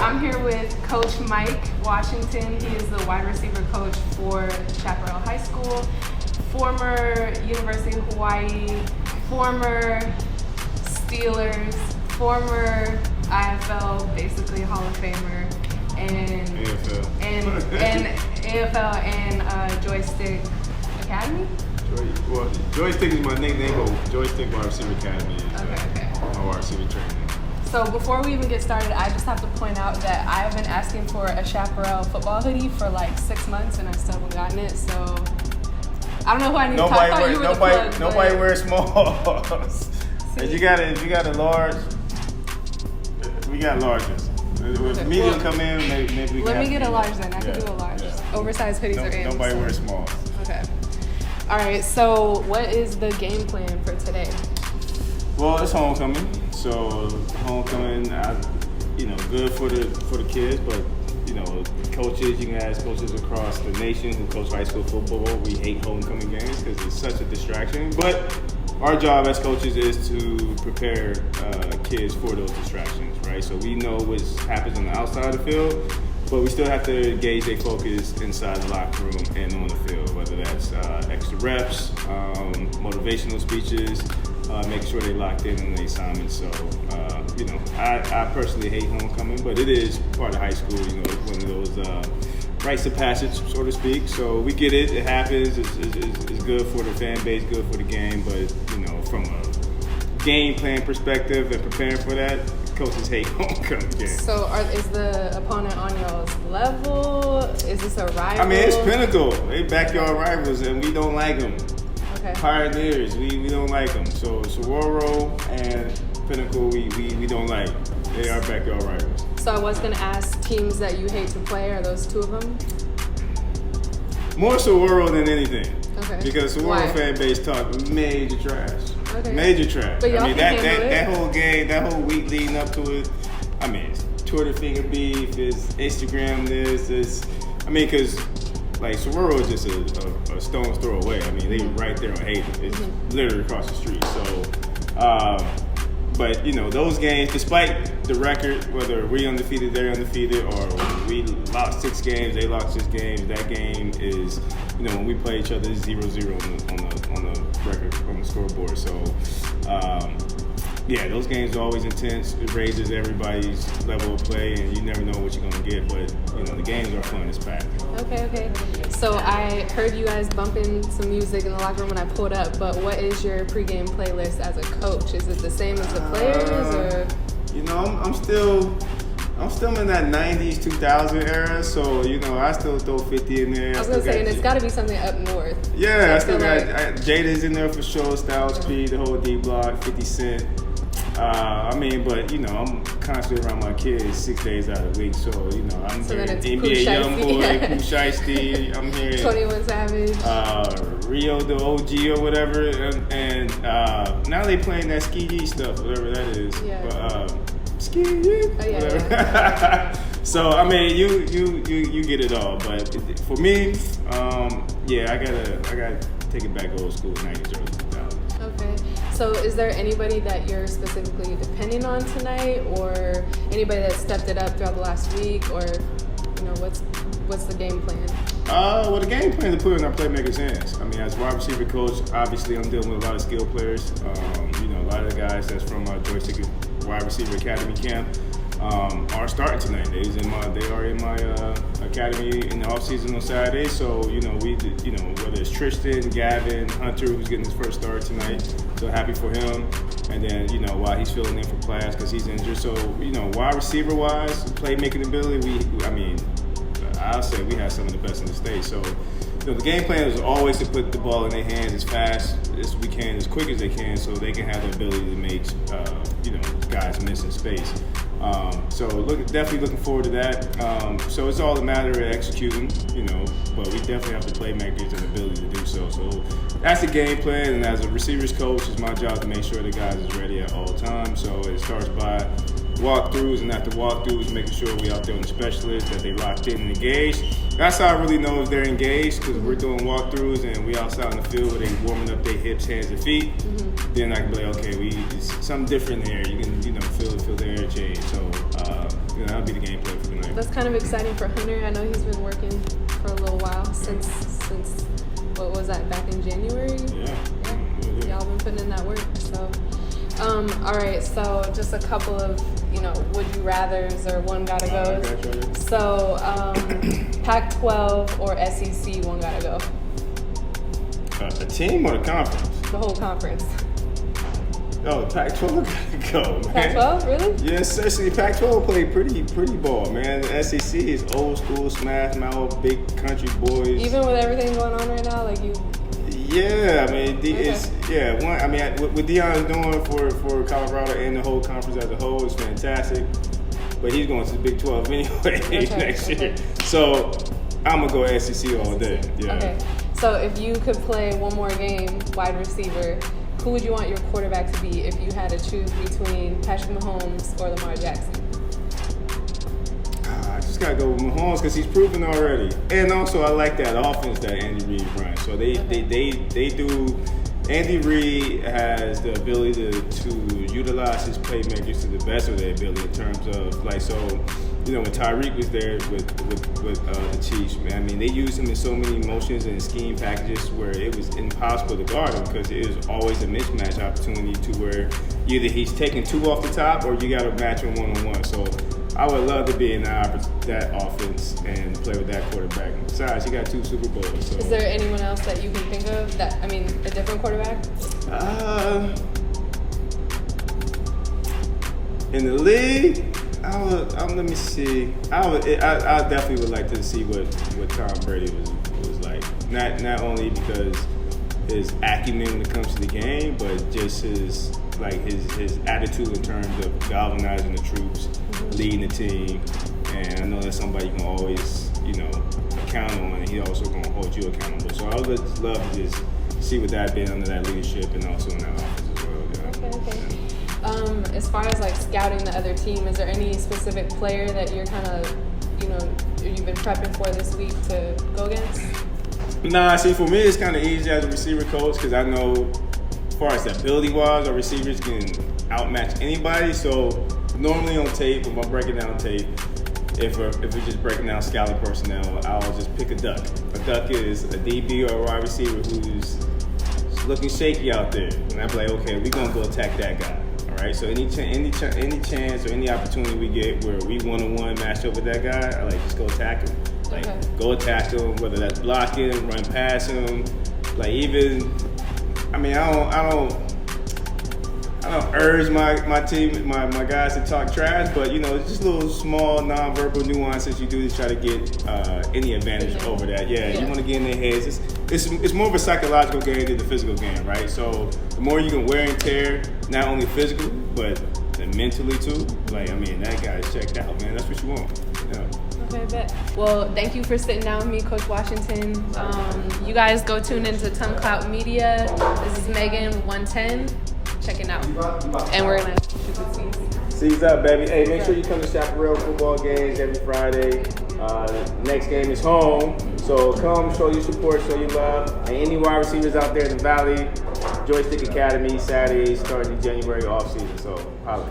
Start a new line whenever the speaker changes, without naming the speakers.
I'm here with Coach Mike Washington. He is the wide receiver coach for Chaparral High School, former University of Hawaii, former Steelers, former IFL, basically Hall of Famer, and AFL and Joystick Academy.
Joystick is my nickname, but Joystick Wide Receiver Academy is my wide receiver training.
So before we even get started, I just have to point out that I have been asking for a Chaparral football hoodie for like 6 months, and I still haven't gotten it. So I don't know who I need to talk to.
Nobody wears smalls. If you got a large, we got larges. If medium come in, maybe we
let me get a large then. I can do a large. Yeah. Oversized hoodies are in.
Nobody wears smalls.
Okay. All right. So what is the game plan for today?
Well, it's homecoming. So homecoming, good for the kids, but coaches, you can ask coaches across the nation who coach high school football. We hate homecoming games because it's such a distraction. But our job as coaches is to prepare kids for those distractions, right? So we know what happens on the outside of the field, but we still have to engage their focus inside the locker room and on the field, whether that's extra reps, motivational speeches, making sure they locked in on the assignments. So, I personally hate homecoming, but it is part of high school, one of those rites of passage, so to speak. So we get it. It happens. It's good for the fan base, good for the game. But, from a game plan perspective and preparing for that, coaches hate homecoming games.
So is the opponent on y'all's level? Is this a rival?
I mean, it's Pinnacle. They backyard rivals, and we don't like them.
Okay.
Pioneers, we don't like them. So Saguaro and Pinnacle, we don't like. They are backyard rivals.
So I was going to ask, teams that you hate to play, are those two of them?
More Saguaro than anything.
Okay.
Because Saguaro fan base talk major trash.
Okay.
Major trash.
But y'all
that whole game, that whole week leading up to it, it's Twitter finger beef, it's Instagram this, because Saguaro is just a stone's throw away. They right there on Hayden. It's literally across the street. So, but those games, despite the record, whether we undefeated, they're undefeated, or we lost 6 games, they lost 6 games, that game is, when we play each other, it's 0-0 on the record, on the scoreboard. So, those games are always intense. It raises everybody's level of play, and you never know what you're going to get. But, the games are fun. It's packed.
Okay. So I heard you guys bumping some music in the locker room when I pulled up, but what is your pregame playlist as a coach? Is it the same as the players, or?
I'm still in that 90s, 2000 era, so, I still throw 50 in there.
I was going to say, and it's got to be something up north.
Yeah, I still got Jada's in there for sure, Styles P, the whole D Block, 50 Cent. But, I'm constantly around my kids 6 days out of the week, so, I'm hearing NBA Youngboy, Pooh Shiesty, I'm hearing
21 Savage,
Rio the OG or whatever, and now they playing that Ski G stuff, whatever that is.
Yeah.
But, Ski G, whatever.
Yeah.
So, you get it all, but for me, I gotta take it back old school, 90s, early 2000s.
Okay. So is there anybody that you're specifically depending on tonight, or anybody that stepped it up throughout the last week, or what's the game plan?
The game plan is to put it in our playmakers' hands. As wide receiver coach, obviously I'm dealing with a lot of skilled players. A lot of the guys that's from our Joystick Wide Receiver Academy camp are starting tonight. They are in my academy in the offseason on Saturday. So whether it's Tristan, Gavin, Hunter, who's getting his first start tonight, so happy for him. And then while he's filling in for class because he's injured. So wide receiver wise, playmaking ability, I'll say we have some of the best in the state. So the game plan is always to put the ball in their hands as fast as we can, as quick as they can, so they can have the ability to make guys miss in space. Definitely looking forward to that. So it's all a matter of executing, but we definitely have the playmakers and the ability to do so. So that's the game plan, and as a receivers coach, it's my job to make sure the guys is ready at all times. So it starts by walkthroughs, and after walkthroughs, making sure we out there on the specialists, that they locked in and engaged. That's how I really know if they're engaged, because we're doing walkthroughs and we outside in the field where they warming up their hips, hands, and feet. Then I can be like, okay, it's something different here. You can feel the air change. So that'll be the game plan for
that's kind of exciting for Hunter. I know he's been working for a little while since what was that, back in January? Yeah. Y'all been putting in that work. So, all right. So just a couple of would you rather's or one gotta goes. So Pac-12 or SEC, one gotta go.
A team or the conference?
The whole conference.
Oh, the Pac-12 gotta go, man.
Pac-12, really?
Yeah, especially Pac-12 played pretty ball, man. The SEC is old school, smash mouth, big country boys.
Even with everything going on right now, like you.
Yeah, I mean, what Deion's doing for Colorado and the whole conference as a whole is fantastic. But he's going to the Big 12 anyway next year. So I'm gonna go SEC all day. Yeah.
Okay. So if you could play one more game, wide receiver, who would you want your quarterback to be if you had to choose between Patrick Mahomes or Lamar Jackson?
I just gotta go with Mahomes because he's proven already, and also I like that offense that Andy Reid runs. So they do. Andy Reid has the ability to utilize his playmakers to the best of their ability in terms of when Tyreek was there with the Chiefs, man. I mean, they used him in so many motions and scheme packages where it was impossible to guard him because it was always a mismatch opportunity to where either he's taking two off the top or you got to match him one-on-one. So I would love to be in that offense and play with that quarterback. Besides, he got 2 Super Bowls. So.
Is there anyone else that you can think of a different quarterback?
In the league, let me see. I definitely would like to see what Tom Brady was like. Not only because his acumen when it comes to the game, but just his attitude in terms of galvanizing the troops, leading the team. And I know that's somebody you can always, count on, and he also going to hold you accountable. So I would love to just see what that been under that leadership and also in that offense as well. Yeah.
Okay. As far as scouting the other team, is there any specific player that you're kind of, you've been prepping for this week to go against?
Nah, see, for me, it's kind of easy as a receiver coach because I know, as far as ability-wise, our receivers can outmatch anybody. So normally on tape, if I'm breaking down tape, if we're just breaking down scouting personnel, I'll just pick a duck. A duck is a DB or a wide receiver who's looking shaky out there, and I'm like, okay, we're gonna go attack that guy. All right. So any chance or any opportunity we get where we one-on-one match up with that guy, I just go attack him. Go attack him, whether that's blocking, run past him, I don't urge my team, my guys to talk trash, but it's just little small non-verbal nuances you do to try to get any advantage over that. Yeah, you want to get in their heads. It's more of a psychological game than the physical game, right? So the more you can wear and tear, not only physically but mentally too. That guy's checked out, man. That's what you want. Yeah.
Okay, bet. Well, thank you for sitting down with me, Coach Washington. You guys go tune into Tongue Clout Media. This is Megan with 110. Checking out. And we're going to shoot the scenes.
Seize up, baby. Hey, make sure you come to Chaparral football games every Friday. The next game is home. So come, show your support, show your love. And any wide receivers out there in the Valley, Joystick Academy, Saturday, starting in January off season. So, holla.